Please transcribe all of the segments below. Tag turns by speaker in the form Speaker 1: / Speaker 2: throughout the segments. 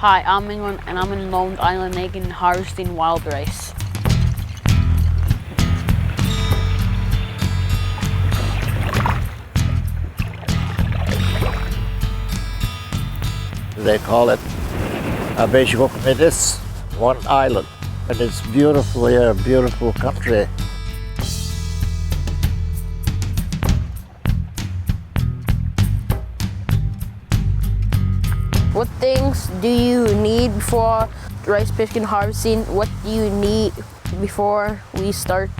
Speaker 1: Hi, I'm England and I'm in Lone Island making harvesting wild rice.
Speaker 2: They call it a Abeshikokmidis, one island. And it's beautiful here, a beautiful country.
Speaker 3: What things do you need before rice picking harvesting? What do you need before we start?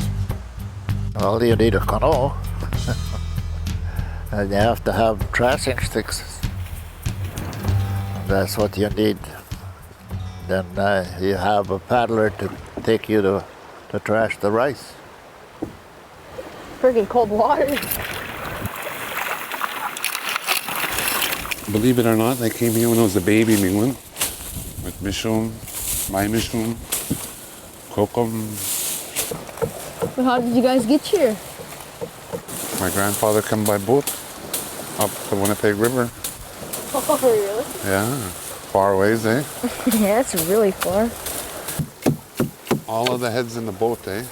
Speaker 2: Well, you need a canoe. And you have to have thrashing sticks. That's what you need. Then you have a paddler to take you to thrash the rice.
Speaker 3: Freaking cold water.
Speaker 4: Believe it or not, I came here when I was a baby in England with Mishum, my Mishum, Kokum.
Speaker 3: But how did you guys get here?
Speaker 4: My grandfather come by boat up the Winnipeg River.
Speaker 3: Oh, really?
Speaker 4: Yeah, far ways, eh?
Speaker 3: Yeah, that's really far.
Speaker 4: All of the heads in the boat, eh?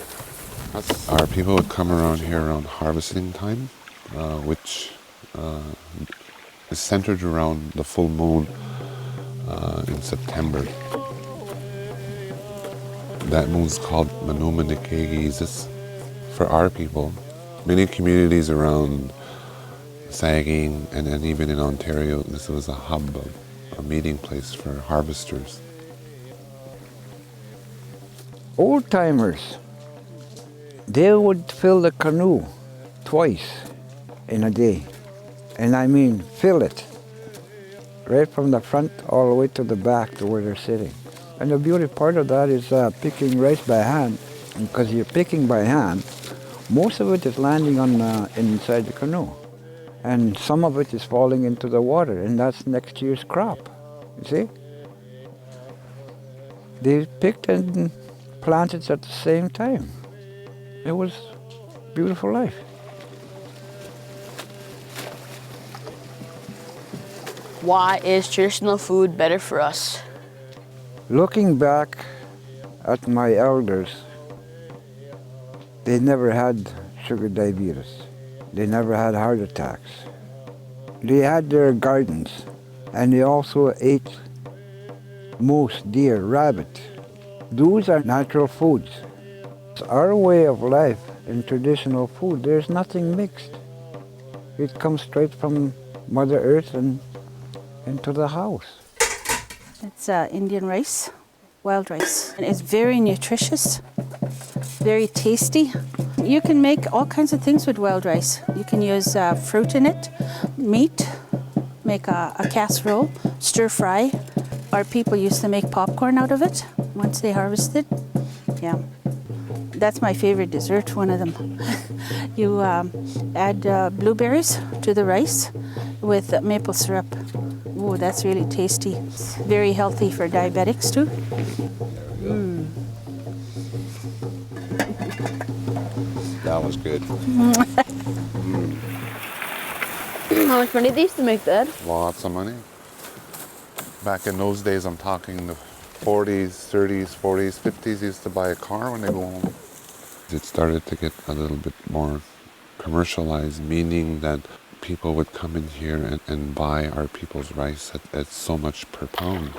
Speaker 4: Our people would come around here around harvesting time, which is centered around the full moon in September. That moon's called Manuma Nikegi for our people. Many communities around Sagkeeng and even in Ontario, this was a hub, a meeting place for harvesters.
Speaker 5: Old timers, they would fill the canoe twice in a day. And I mean fill it, right from the front all the way to the back to where they're sitting. And the beauty part of that is picking rice by hand. And because you're picking by hand, most of it is landing on inside the canoe. And some of it is falling into the water, and that's next year's crop, you see? They picked and planted at the same time. It was a beautiful life.
Speaker 1: Why is traditional food better for us?
Speaker 5: Looking back at my elders, they never had sugar diabetes. They never had heart attacks. They had their gardens, and they also ate moose, deer, rabbit. Those are natural foods. It's our way of life in traditional food. There's nothing mixed. It comes straight from Mother Earth and into the house.
Speaker 6: It's Indian rice, wild rice. And it's very nutritious, very tasty. You can make all kinds of things with wild rice. You can use fruit in it, meat, make a casserole, stir fry. Our people used to make popcorn out of it once they harvested. Yeah, that's my favorite dessert, one of them. You add blueberries to the rice with maple syrup. Oh, that's really tasty. Very healthy for diabetics too.
Speaker 4: That was good.
Speaker 3: How much money they used to make that?
Speaker 4: Lots of money. Back in those days, I'm talking the 40s, 30s, 40s, 50s, used to buy a car when they go home. It started to get a little bit more commercialized, meaning that people would come in here and buy our people's rice at so much per pound.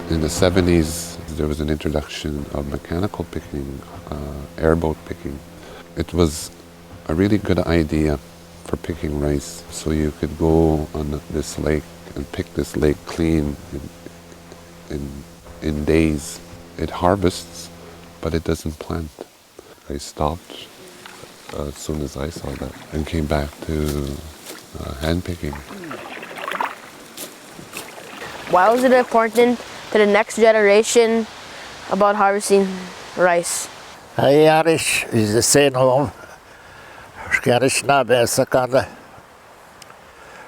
Speaker 4: In the 70s, there was an introduction of mechanical picking, airboat picking. It was a really good idea for picking rice, so you could go on this lake and pick this lake clean in days. It harvests, but it doesn't plant. I stopped as soon as I saw that and came back to hand picking.
Speaker 3: Why was it important to the next generation about harvesting rice?
Speaker 2: Hey, Irish is the same home. Scarish na besa kana.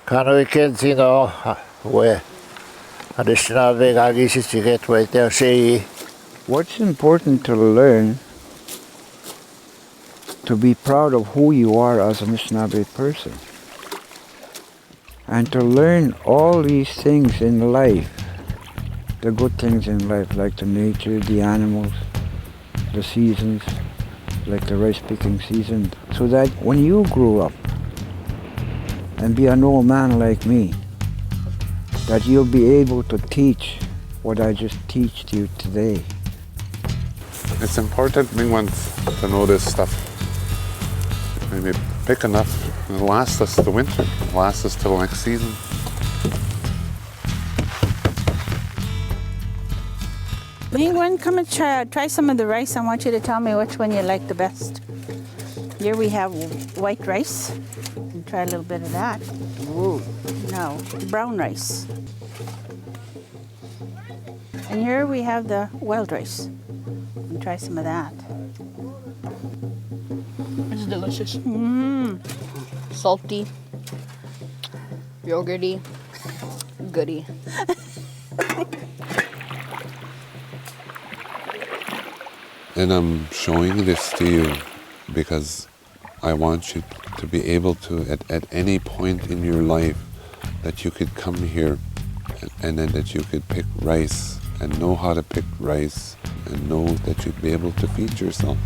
Speaker 2: Kana we kids, you know, where additional big agishes you get right there, say.
Speaker 5: What's important to learn, to be proud of who you are as a Anishinaabe person. And to learn all these things in life the good things in life, like the nature, the animals, the seasons, like the rice picking season, so that when you grow up and be an old man like me, that you'll be able to teach what I just teach you today.
Speaker 4: It's important, big ones, to know this stuff. Maybe pick enough, it'll last us the winter, last us till next season.
Speaker 6: Anyone come and try some of the rice. I want you to tell me which one you like the best. Here we have white rice. And try a little bit of that. Ooh, no, brown rice. And here we have the wild rice. And try some of that.
Speaker 1: It's delicious. Salty, yogurty, goody.
Speaker 4: And I'm showing this to you because I want you to be able to, at any point in your life, that you could come here and then that you could pick rice and know how to pick rice and know that you'd be able to feed yourself.